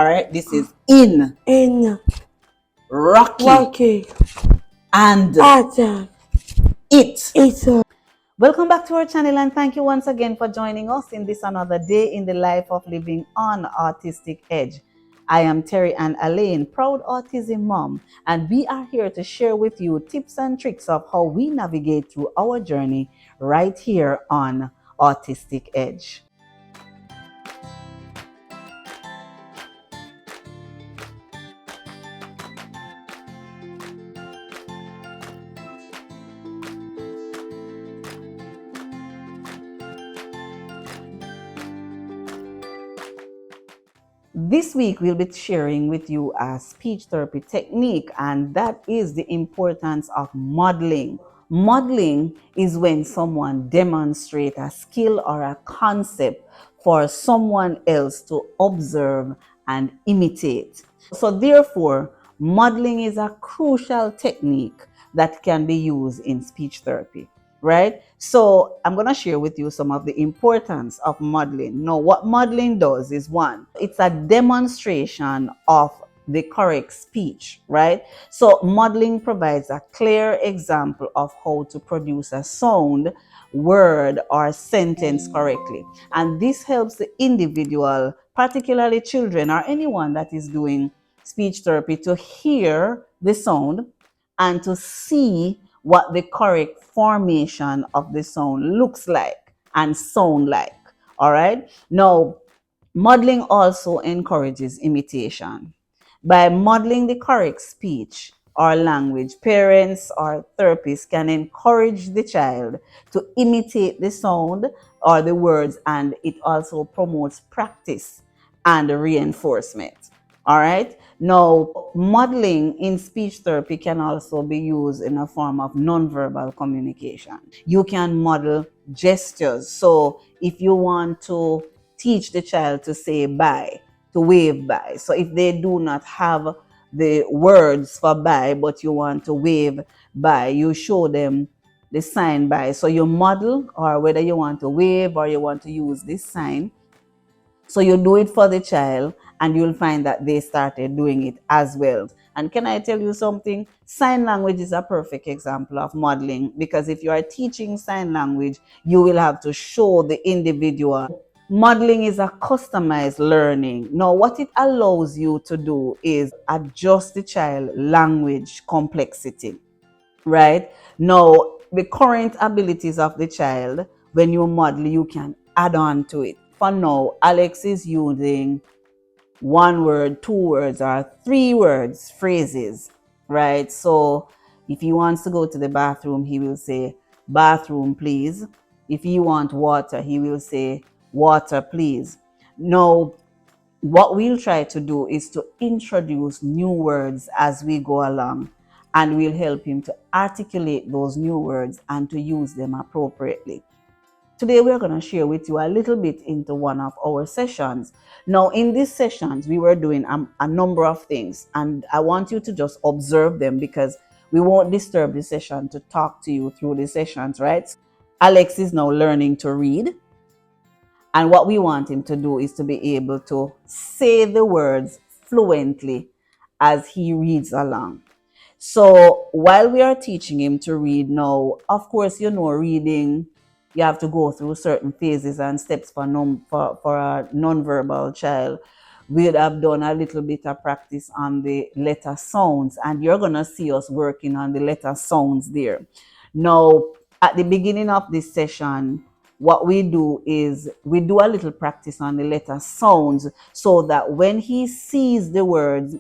All right, this is in, rocky, and it. Welcome back to our channel, and thank you once again for joining us in this another day in the life of living on Autistic Edge. I am Terry and Elaine, proud autism mom, and we are here to share with you tips and tricks of how we navigate through our journey right here on Autistic Edge. This week, we'll be sharing with you a speech therapy technique, and that is the importance of modeling. Modeling is when someone demonstrates a skill or a concept for someone else to observe and imitate. So therefore, modeling is a crucial technique that can be used in speech therapy. Right? So I'm going to share with you some of the importance of modeling. Now, what modeling does is one, it's a demonstration of the correct speech, right? So modeling provides a clear example of how to produce a sound, word, or sentence correctly. And this helps the individual, particularly children or anyone that is doing speech therapy, to hear the sound and to see what the correct formation of the sound looks like and sound like. All right. Now, modeling also encourages imitation. By modeling the correct speech or language, parents or therapists can encourage the child to imitate the sound or the words, and it also promotes practice and reinforcement. All right. Now, modeling in speech therapy can also be used in a form of nonverbal communication. You can model gestures. So, if you want to teach the child to say bye, to wave bye. So, if they do not have the words for bye, but you want to wave bye, you show them the sign bye. So, you model, or whether you want to wave or you want to use this sign. So you do it for the child, and you'll find that they started doing it as well. And can I tell you something? Sign language is a perfect example of modeling, because if you are teaching sign language, you will have to show the individual. Modeling is a customized learning. Now, what it allows you to do is adjust the child language complexity, right? Now, the current abilities of the child, when you model, you can add on to it. For now, Alex is using one word, two words, or three words, phrases, right? So if he wants to go to the bathroom, he will say, bathroom, please. If he wants water, he will say, water, please. Now, what we'll try to do is to introduce new words as we go along, and we'll help him to articulate those new words and to use them appropriately. Today, we're going to share with you a little bit into one of our sessions. Now, in these sessions, we were doing a number of things, and I want you to just observe them, because we won't disturb the session to talk to you through the sessions, right? Alex is now learning to read. And what we want him to do is to be able to say the words fluently as he reads along. So while we are teaching him to read now, of course, reading, you have to go through certain phases and steps for a nonverbal child. We'd have done a little bit of practice on the letter sounds, and you're going to see us working on the letter sounds there. Now, at the beginning of this session, what we do is we do a little practice on the letter sounds, so that when he sees the words,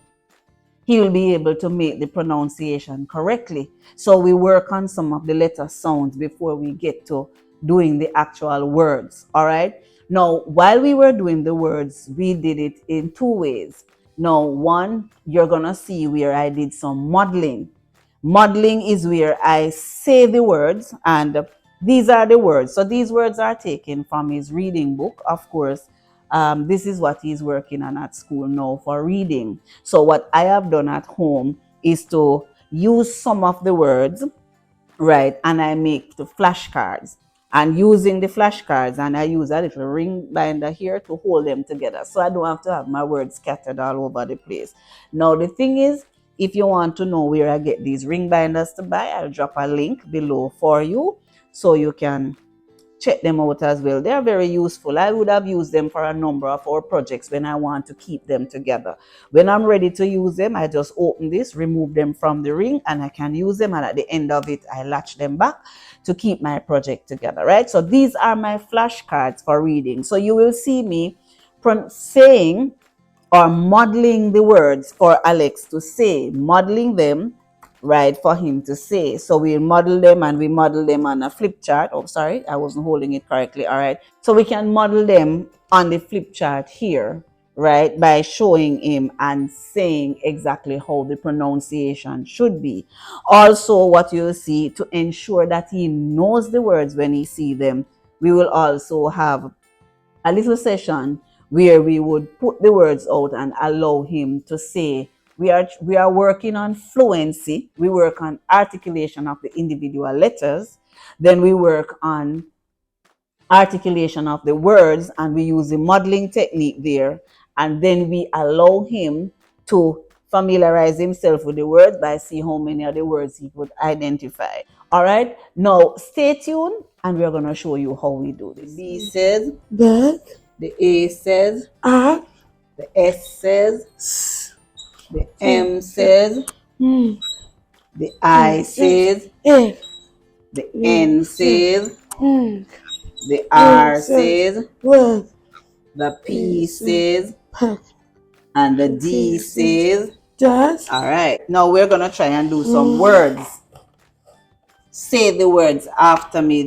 he will be able to make the pronunciation correctly. So we work on some of the letter sounds before we get to doing the actual words. All right. Now, while we were doing the words, we did it in two ways. Now, one, you're going to see where I did some modeling. Modeling is where I say the words, and these are the words. So these words are taken from his reading book, of course. This is what he's working on at school now for reading. So what I have done at home is to use some of the words, right? And I make the flashcards. and using the flashcards, and I use a little ring binder here to hold them together so I don't have to have my words scattered all over the place. Now the thing is, if you want to know where I get these ring binders to buy, I'll drop a link below for you so you can check them out as well. They're very useful. I would have used them for a number of our projects when I want to keep them together. When I'm ready to use them, I just open this, remove them from the ring, and I can use them, and at the end of it I latch them back to keep my project together, right? So these are my flashcards for reading. So you will see me saying or modeling the words for Alex to say, modeling them, right, for him to say. So we model them, and we model them on a flip chart. Oh, sorry, I wasn't holding it correctly. All right. So we can model them on the flip chart here, right, by showing him and saying exactly how the pronunciation should be. Also, what you'll see, to ensure that he knows the words when he sees them, we will also have a little session where we would put the words out and allow him to say. We are working on fluency. We work on articulation of the individual letters. Then we work on articulation of the words, and we use the modeling technique there. And then we allow him to familiarize himself with the words by see how many of the words he could identify. All right, now stay tuned, and we're going to show you how we do this. B says Bug. the A says A. the S says S. the M says Mm. the I says F. the N says Mm. the R says Bug. the P says Puck. and the D says. Does. All right, now we're going to try and do some words. Say the words after me.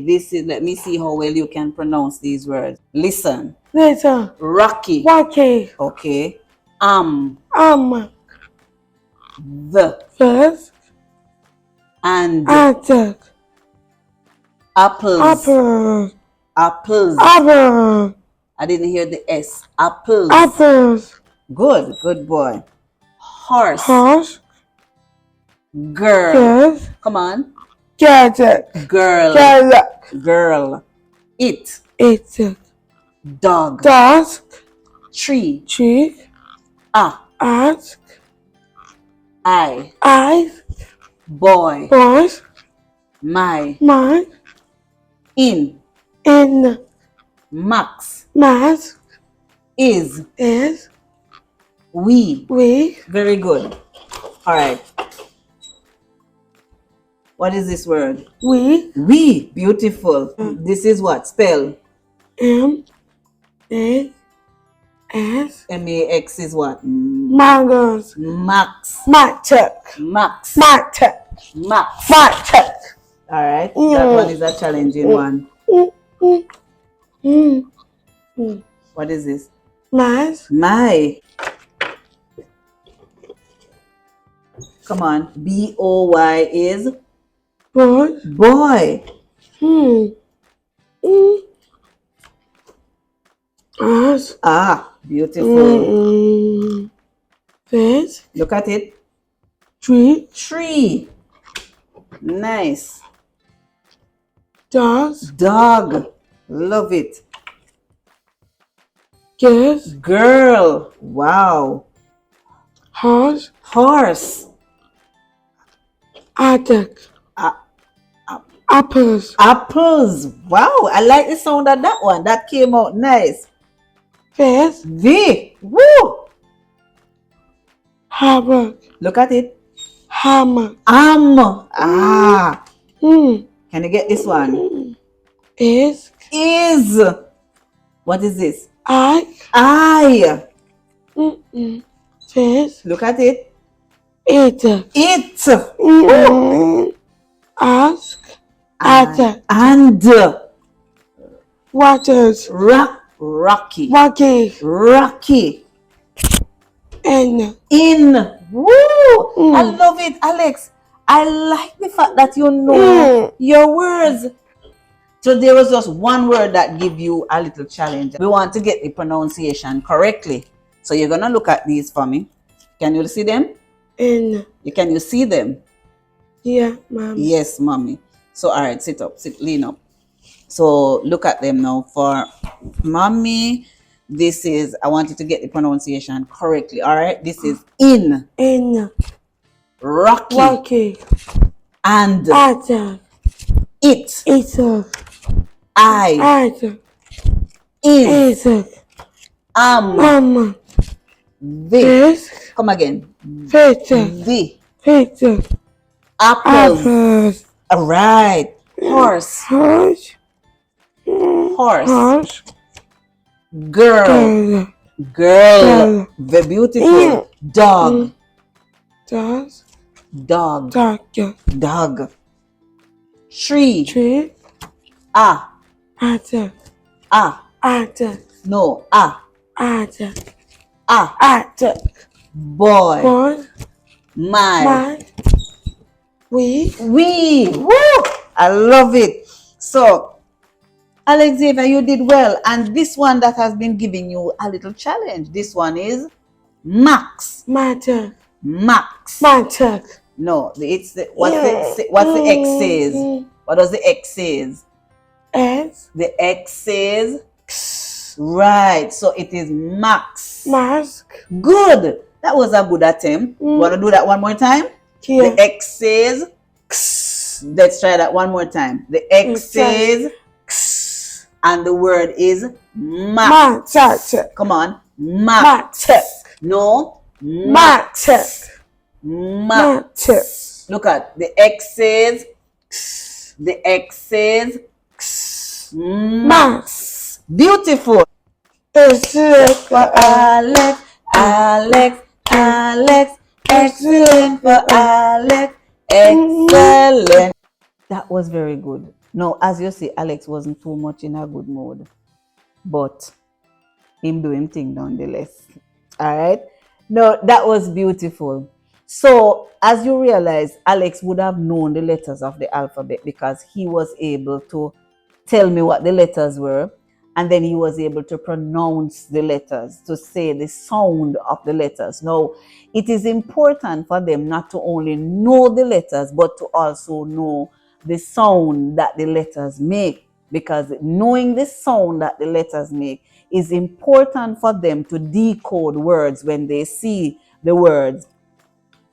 Let me see how well you can pronounce these words. Listen. Later. Rocky. Rocky. Okay. The. First. And. Attack. Apples. Apple. Apples. Apple. I didn't hear the S. Apples. Apples. Good boy. Horse. Horse. Girl. Girls. Come on. Gadget. Girl. Gadget. Girl. It. It's Dog. dusk. Tree. Tree. Ask. Eyes. Boy. Boys. My. In. Max. Mask. Is. We. Very good. All right. What is this word? We. Beautiful. This is what? Spell. M-A-S. M-A-X is what? Mangoes. Max. Max. Max. All right. That one is a challenging one. What is this? My. Come on. B-O-Y is? Boy. Us. Beautiful. Fish. Look at it. Tree. Nice. Dog. Love it. Girl. Wow. Horse. Attack. Apples. Wow. I like the sound of that one. That came out nice. Fish. Woo. Hammer. Look at it. Hammer. Can you get this one? Is. What is this? I. Fish. Look at it. It. Ask. Attack. And. Waters. Rocky. In. Woo! I love it, Alex. I like the fact that you know your words. So there was just one word that give you a little challenge. We want to get the pronunciation correctly. So you're gonna look at these for me. Can you see them? Can you see them? Yeah, Mom. Yes, mommy. So all right, lean up. So look at them now. For mommy, this is, I want you to get the pronunciation correctly. All right. This is in, rocky, Rocky. and Attack. it, Eater. I, Attack. is, Attack. am, the. Fish. Come again. Fish. The. Fish. Apples. Apples. All right. Horse. Horse. Horse. Horse. Girl. Girl. Girl. Very beautiful. Dog. Dog. Dog. Dog. Dog. Tree. Tree. Ah. Attack. Ah. Attack. No. Ah. Attack. Ah. Attack. Boy. Boy. My. We. Woo! I love it. So, Alex Xavier, you did well. And this one that has been giving you a little challenge. This one is max. Matter. Max. Matter. No, it's the, what's the X says? What does the X says? S. The X says right. So it is max. Mask. Good. That was a good attempt. Want to do that one more time? Yeah. The X says. Let's try that one more time. The X says, and the word is max. Come on, max. No, max. Max. Look at the X says. The X says max. Beautiful. Excellent for Alex. Alex. Alex. Excellent for Alex. Excellent. That was very good. No, as you see, Alex wasn't too much in a good mood, but him do him thing nonetheless. All right. No, that was beautiful. So as you realize, Alex would have known the letters of the alphabet because he was able to tell me what the letters were, and then he was able to pronounce the letters, to say the sound of the letters. Now, it is important for them not to only know the letters, but to also know the sound that the letters make, because knowing the sound that the letters make is important for them to decode words when they see the words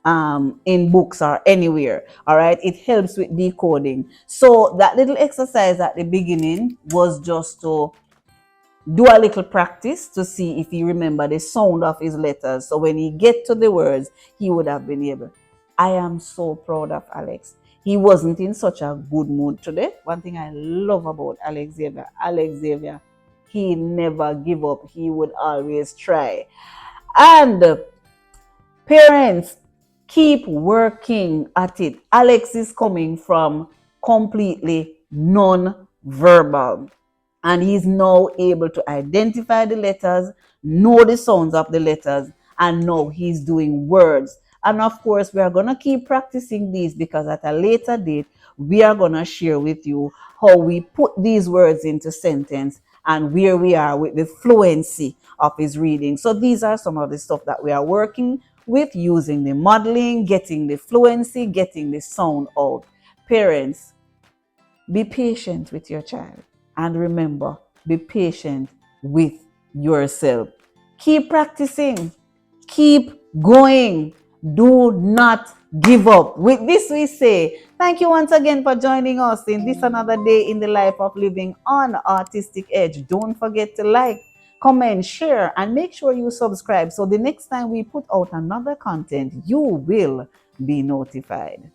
in books or anywhere. All right, it helps with decoding. So that little exercise at the beginning was just to do a little practice to see if he remember the sound of his letters. So when he get to the words, he would have been able. I am so proud of Alex. He wasn't in such a good mood today. One thing I love about Alex Xavier, he never give up. He would always try. And parents, keep working at it. Alex is coming from completely non-verbal, and he's now able to identify the letters, know the sounds of the letters, and now he's doing words. And of course, we are going to keep practicing these because at a later date, we are going to share with you how we put these words into sentence and where we are with the fluency of his reading. So these are some of the stuff that we are working with, using the modeling, getting the fluency, getting the sound out. Parents, be patient with your child. And remember, be patient with yourself. Keep practicing. Keep going. Do not give up. With this, we say thank you once again for joining us in this another day in the life of living on Autistic Edge. Don't forget to like, comment, share, and make sure you subscribe so the next time we put out another content, you will be notified.